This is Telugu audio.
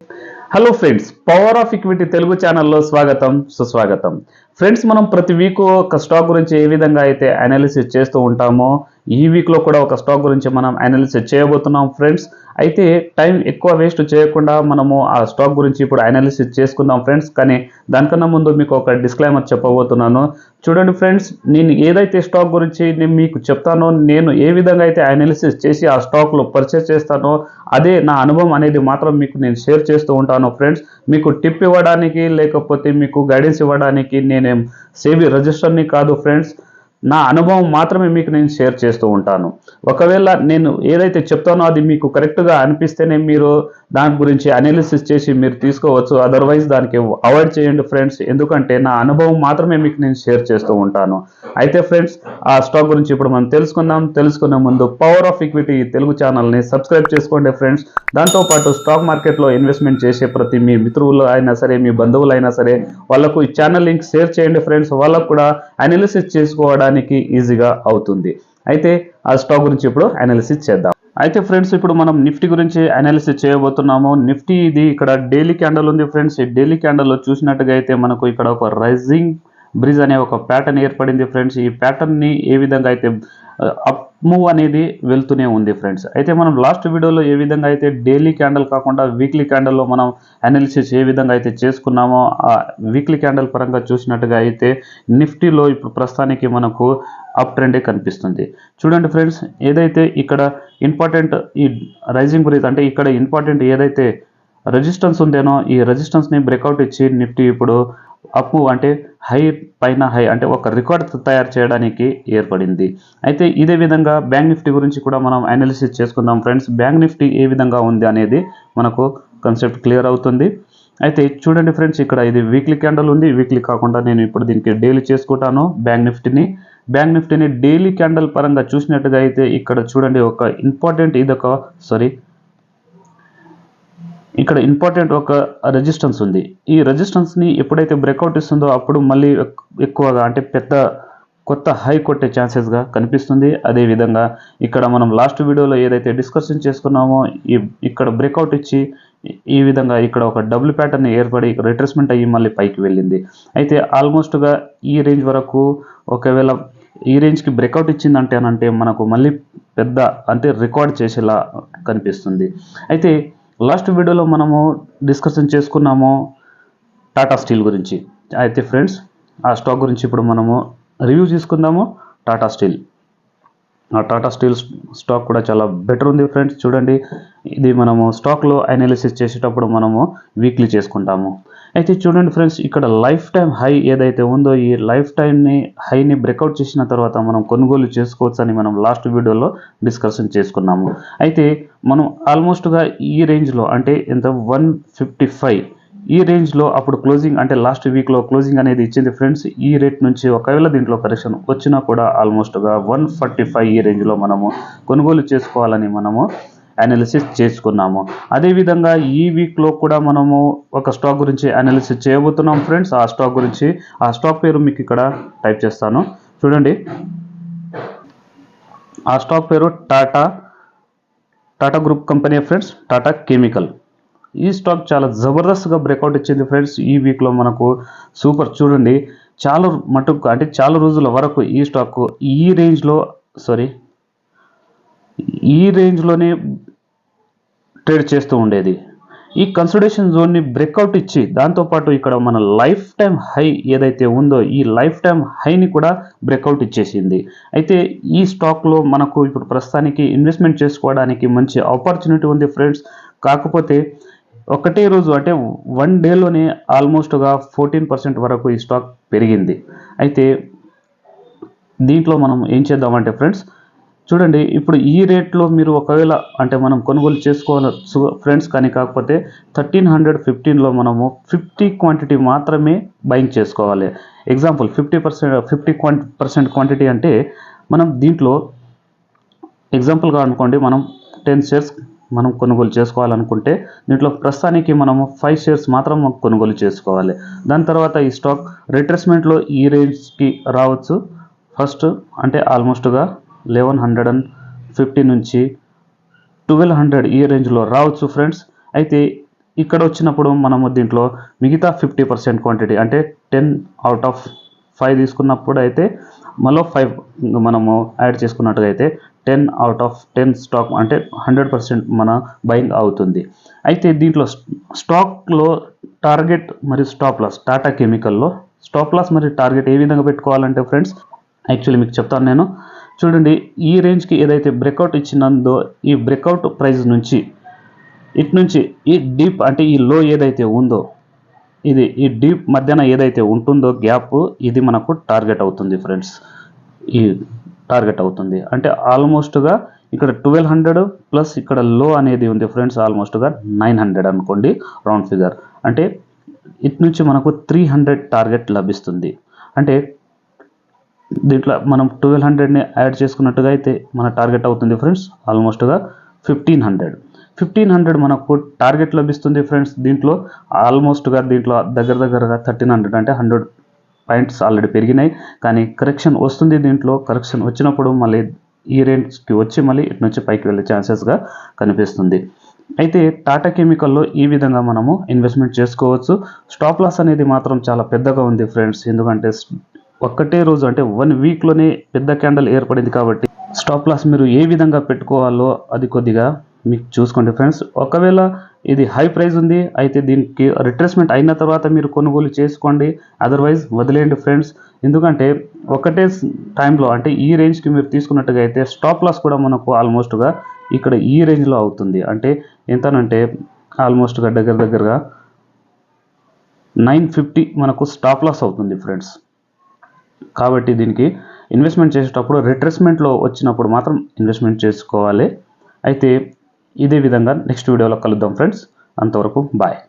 Hello friends, power of equity Telugu ఛానల్లో స్వాగతం సుస్వాగతం. ఫ్రెండ్స్, మనం ప్రతి వీక్ ఒక స్టాక్ గురించి ఏ విధంగా అయితే అనాలిసిస్ చేస్తూ ఉంటామో ఈ వీక్లో కూడా ఒక స్టాక్ గురించి మనం అనాలిసిస్ చేయబోతున్నాం ఫ్రెండ్స్. అయితే టైం ఎక్కువ వేస్ట్ చేయకుండా మనము ఆ స్టాక్ గురించి ఇప్పుడు అనాలిసిస్ చేసుకుందాం ఫ్రెండ్స్. కానీ దానికన్నా ముందు మీకు ఒక డిస్క్లైమర్ చెప్పబోతున్నాను. చూడండి ఫ్రెండ్స్, నేను ఏదైతే స్టాక్ గురించి నేను మీకు చెప్తానో, నేను ఏ విధంగా అయితే అనాలిసిస్ చేసి ఆ స్టాక్లో పర్చేస్ చేస్తానో అదే నా అనుభవం అనేది మాత్రం మీకు నేను షేర్ చేస్తూ ఉంటాను ఫ్రెండ్స్. మీకు టిప్ ఇవ్వడానికి లేకపోతే మీకు గైడెన్స్ ఇవ్వడానికి నేనేం సేబీ రిజిస్టర్ని కాదు ఫ్రెండ్స్. నా అనుభవం మాత్రమే మీకు నేను షేర్ చేస్తూ ఉంటాను. ఒకవేళ నేను ఏదైతే చెప్తానో అది మీకు కరెక్ట్గా అనిపిస్తేనే మీరు దాని గురించి అనాలిసిస్ చేసి మీరు తీసుకోవచ్చు. అదర్వైజ్ దానికి అవాయిడ్ చేయండి ఫ్రెండ్స్. ఎందుకంటే నా అనుభవం మాత్రమే మీకు నేను షేర్ చేస్తూ ఉంటాను. అయితే ఫ్రెండ్స్, ఆ స్టాక్ గురించి ఇప్పుడు మనం తెలుసుకుందాం. తెలుసుకునే ముందు పవర్ ఆఫ్ ఈక్విటీ తెలుగు ఛానల్ని సబ్స్క్రైబ్ చేసుకోండి ఫ్రెండ్స్. దాంతోపాటు స్టాక్ మార్కెట్లో ఇన్వెస్ట్మెంట్ చేసే ప్రతి మీ మిత్రులు అయినా సరే, మీ బంధువులైనా సరే, వాళ్ళకు ఈ ఛానల్ లింక్ షేర్ చేయండి ఫ్రెండ్స్. వాళ్ళకు కూడా అనాలిసిస్ చేసుకోవడానికి ఈజీగా అవుతుంది. అయితే ఆ స్టాక్ గురించి ఇప్పుడు అనాలిసిస్ చేద్దాం. అయితే ఫ్రెండ్స్, ఇప్పుడు మనం నిఫ్టీ గురించి అనాలిసిస్ చేయబోతున్నాము. నిఫ్టీ ఇది ఇక్కడ డైలీ క్యాండల్ ఉంది ఫ్రెండ్స్. ఈ డైలీ క్యాండల్లో చూసినట్టుగా అయితే మనకు ఇక్కడ ఒక రైజింగ్ బ్రిడ్జ్ అనే ఒక ప్యాటర్న్ ఏర్పడింది ఫ్రెండ్స్. ఈ ప్యాటర్న్ని ఏ విధంగా అయితే అప్ మూవ్ అనేది వెళ్తూనే ఉంది ఫ్రెండ్స్. అయితే మనం లాస్ట్ వీడియోలో ఏ విధంగా అయితే డైలీ క్యాండల్ కాకుండా వీక్లీ క్యాండల్లో మనం అనాలిసిస్ ఏ విధంగా అయితే చేసుకున్నామో, ఆ వీక్లీ క్యాండల్ పరంగా చూసినట్టుగా అయితే నిఫ్టీలో ఇప్పుడు ప్రస్తుతానికి మనకు అప్ ట్రెండే కనిపిస్తుంది. చూడండి ఫ్రెండ్స్, ఏదైతే ఇక్కడ ఇంపార్టెంట్ ఈ రైజింగ్ బ్రిడ్జ్ అంటే ఇక్కడ ఇంపార్టెంట్ ఏదైతే రెసిస్టెన్స్ ఉందేనో ఈ రెసిస్టెన్స్ని బ్రేక్అవుట్ ఇచ్చి నిఫ్టీ ఇప్పుడు అప్ మూవ్ అంటే హై పైన హై అంటే ఒక రికార్డ్ తయారు చేయడానికి ఏర్పడింది. అయితే ఇదే విధంగా బ్యాంక్ నిఫ్టీ గురించి కూడా మనం అనాలిసిస్ చేసుకుందాం ఫ్రెండ్స్. బ్యాంక్ నిఫ్టీ ఏ విధంగా ఉంది అనేది మనకు కాన్సెప్ట్ క్లియర్ అవుతుంది. అయితే చూడండి ఫ్రెండ్స్, ఇక్కడ ఇది వీక్లీ క్యాండల్ ఉంది. వీక్లీ కాకుండా నేను ఇప్పుడు దీనికి డైలీ చేసుకుంటాను బ్యాంక్ నిఫ్టీని డైలీ క్యాండల్ పరంగా చూసినట్టుగా అయితే ఇక్కడ చూడండి ఒక ఇంపార్టెంట్ ఇక్కడ ఇంపార్టెంట్ ఒక రెసిస్టెన్స్ ఉంది. ఈ రెసిస్టెన్స్ని ఎప్పుడైతే బ్రేక్అవుట్ ఇస్తుందో అప్పుడు మళ్ళీ ఎక్కువగా అంటే పెద్ద కొత్త హై కొట్టే ఛాన్సెస్గా కనిపిస్తుంది. అదేవిధంగా ఇక్కడ మనం లాస్ట్ వీడియోలో ఏదైతే డిస్కషన్ చేసుకున్నామో ఇక్కడ బ్రేక్అవుట్ ఇచ్చి ఈ విధంగా ఇక్కడ ఒక డబుల్ ప్యాటర్న్ ఏర్పడి రిట్రేస్మెంట్ అయ్యి మళ్ళీ పైకి వెళ్ళింది. అయితే ఆల్మోస్ట్గా ఈ రేంజ్ వరకు ఒకవేళ ఈ రేంజ్కి బ్రేక్అవుట్ ఇచ్చిందంటే మనకు మళ్ళీ పెద్ద అంటే రికార్డ్ చేసేలా కనిపిస్తుంది. అయితే లాస్ట్ వీడియోలో మనము డిస్కషన్ చేసుకున్నాము టాటా స్టీల్ గురించి. అయితే ఫ్రెండ్స్, ఆ స్టాక్ గురించి ఇప్పుడు మనము రివ్యూ తీసుకుందాము. టాటా స్టీల్ స్టాక్ కూడా చాలా బెటర్ ఉంది ఫ్రెండ్స్. చూడండి, ఇది మనము స్టాక్లో అనాలిసిస్ చేసేటప్పుడు మనము వీక్లీ చేసుకుంటాము. అయితే చూడండి ఫ్రెండ్స్, ఇక్కడ లైఫ్ టైం హై ఏదైతే ఉందో ఈ లైఫ్ టైంని హైని బ్రేక్అవుట్ చేసిన తర్వాత మనం కొనుగోలు చేసుకోవచ్చు అని మనం లాస్ట్ వీడియోలో డిస్కషన్ చేసుకున్నాము. అయితే మనం ఆల్మోస్ట్గా ఈ రేంజ్లో అంటే ఎంత 155 ఈ రేంజ్లో అప్పుడు క్లోజింగ్ అంటే లాస్ట్ వీక్లో క్లోజింగ్ అనేది ఇచ్చింది ఫ్రెండ్స్. ఈ రేట్ నుంచి ఒకవేళ దీంట్లో కరెక్షన్ వచ్చినా కూడా ఆల్మోస్ట్గా 145 ఈ రేంజ్లో మనము కొనుగోలు చేసుకోవాలని మనము అనాలిసిస్ చేసుకున్నాము. అదేవిధంగా ఈ వీక్లో కూడా మనము ఒక స్టాక్ గురించి అనాలిసిస్ చేయబోతున్నాం ఫ్రెండ్స్. ఆ స్టాక్ పేరు మీకు ఇక్కడ టైప్ చేస్తాను. చూడండి, ఆ స్టాక్ పేరు Tata group company friends, Tata chemical. ఈ స్టాక్ చాలా జబర్దస్త్గా బ్రేక్అవుట్ ఇచ్చింది ఫ్రెండ్స్. ఈ వీక్లో మనకు సూపర్. చూడండి, చాలా రోజుల వరకు ఈ స్టాక్ ఈ రేంజ్లోనే ట్రేడ్ చేస్తూ ఉండేది. ఈ కన్సల్టేషన్ జోన్ని బ్రేక్అవుట్ ఇచ్చి దాంతోపాటు ఇక్కడ మన లైఫ్ టైం హై ఏదైతే ఉందో ఈ లైఫ్ టైం హైని కూడా బ్రేక్అవుట్ ఇచ్చేసింది. అయితే ఈ స్టాక్లో మనకు ఇప్పుడు ప్రస్తుతానికి ఇన్వెస్ట్మెంట్ చేసుకోవడానికి మంచి ఆపర్చునిటీ ఉంది ఫ్రెండ్స్. కాకపోతే ఒకటే రోజు అంటే 1 డేలోనే ఆల్మోస్ట్గా 14% వరకు ఈ స్టాక్ పెరిగింది. అయితే దీంట్లో మనం ఏం చేద్దామంటే ఫ్రెండ్స్, చూడండి, ఇప్పుడు ఈ రేట్లో మీరు ఒకవేళ అంటే మనం కొనుగోలు చేసుకోవచ్చు ఫ్రెండ్స్. కానీ కాకపోతే 1315లో మనము 50 క్వాంటిటీ మాత్రమే బయింగ్ చేసుకోవాలి. ఎగ్జాంపుల్ 50% క్వాంటిటీ అంటే మనం దీంట్లో ఎగ్జాంపుల్గా అనుకోండి, మనం 10 షేర్స్ మనం కొనుగోలు చేసుకోవాలనుకుంటే దీంట్లో ప్రస్తుతానికి మనము 5 షేర్స్ మాత్రం కొనుగోలు చేసుకోవాలి. దాని తర్వాత ఈ స్టాక్ రిట్రేస్మెంట్లో ఈ రేంజ్కి రావచ్చు. ఫస్ట్ అంటే ఆల్మోస్ట్గా 1150 నుంచి 1200 ఈ రేంజ్లో రావచ్చు ఫ్రెండ్స్. అయితే ఇక్కడ వచ్చినప్పుడు మనము దీంట్లో మిగతా 50% క్వాంటిటీ అంటే 10/5 తీసుకున్నప్పుడు అయితే మళ్ళీ 5 మనము యాడ్ చేసుకున్నట్టుగా అయితే 10/10 స్టాక్ అంటే 100% మన బయింగ్ అవుతుంది. అయితే దీంట్లో స్టాక్లో టార్గెట్ మరియు స్టాప్ లాస్ టాటా కెమికల్లో స్టాప్ లాస్ మరియు టార్గెట్ ఏ విధంగా పెట్టుకోవాలంటే ఫ్రెండ్స్ యాక్చువల్లీ మీకు చెప్తాను నేను. చూడండి, ఈ రేంజ్కి ఏదైతే బ్రేక్అవుట్ ఇచ్చినందో ఈ బ్రేక్అవుట్ ప్రైస్ నుంచి ఇటు నుంచి ఈ డీప్ అంటే ఈ లో ఏదైతే ఉందో ఇది ఈ డీప్ మధ్యన ఏదైతే ఉంటుందో గ్యాప్ ఇది మనకు టార్గెట్ అవుతుంది ఫ్రెండ్స్. ఈ టార్గెట్ అవుతుంది అంటే ఆల్మోస్ట్గా ఇక్కడ 1200 ప్లస్ ఇక్కడ లో అనేది ఉంది ఫ్రెండ్స్, ఆల్మోస్ట్గా 900 అనుకోండి రౌండ్ ఫిగర్. అంటే ఇటు నుంచి మనకు 300 టార్గెట్ లభిస్తుంది. అంటే దీంట్లో మనం 1200ని యాడ్ చేసుకున్నట్టుగా అయితే మన టార్గెట్ అవుతుంది ఫ్రెండ్స్ ఆల్మోస్ట్గా 1500 మనకు టార్గెట్ లభిస్తుంది ఫ్రెండ్స్. దీంట్లో ఆల్మోస్ట్గా దీంట్లో దగ్గరగా 1300 అంటే 100 పాయింట్స్ ఆల్రెడీ పెరిగినాయి. కానీ కరెక్షన్ వస్తుంది, దీంట్లో కరెక్షన్ వచ్చినప్పుడు మళ్ళీ ఈ రేంజ్కి వచ్చి మళ్ళీ ఇటు నుంచి పైకి వెళ్ళే ఛాన్సెస్గా కనిపిస్తుంది. అయితే టాటా కెమికల్లో ఈ విధంగా మనము ఇన్వెస్ట్మెంట్ చేసుకోవచ్చు. స్టాప్ లాస్ అనేది మాత్రం చాలా పెద్దగా ఉంది ఫ్రెండ్స్, ఎందుకంటే ఒక్కటే రోజు అంటే 1 వీక్లోనే పెద్ద క్యాండల్ ఏర్పడింది కాబట్టి స్టాప్ లాస్ మీరు ఏ విధంగా పెట్టుకోవాలో అది కొద్దిగా మీకు చూసుకోండి ఫ్రెండ్స్. ఒకవేళ ఇది హై ప్రైస్ ఉంది అయితే దీనికి రిట్రేస్మెంట్ అయిన తర్వాత మీరు కొనుగోలు చేసుకోండి, అదర్వైజ్ వదిలేయండి ఫ్రెండ్స్. ఎందుకంటే ఒకటే టైంలో అంటే ఈ రేంజ్కి మీరు తీసుకున్నట్టుగా అయితే స్టాప్ లాస్ కూడా మనకు ఆల్మోస్ట్గా ఇక్కడ ఈ రేంజ్లో అవుతుంది. అంటే ఎంతనంటే ఆల్మోస్ట్గా దగ్గరగా 950 మనకు స్టాప్ లాస్ అవుతుంది ఫ్రెండ్స్. కాబట్టి దీనికి ఇన్వెస్ట్మెంట్ చేసేటప్పుడు రిట్రేస్మెంట్లో వచ్చినప్పుడు మాత్రం ఇన్వెస్ట్మెంట్ చేసుకోవాలి. అయితే ఇదే విధంగా నెక్స్ట్ వీడియోలో కలుద్దాం ఫ్రెండ్స్. అంతవరకు బాయ్.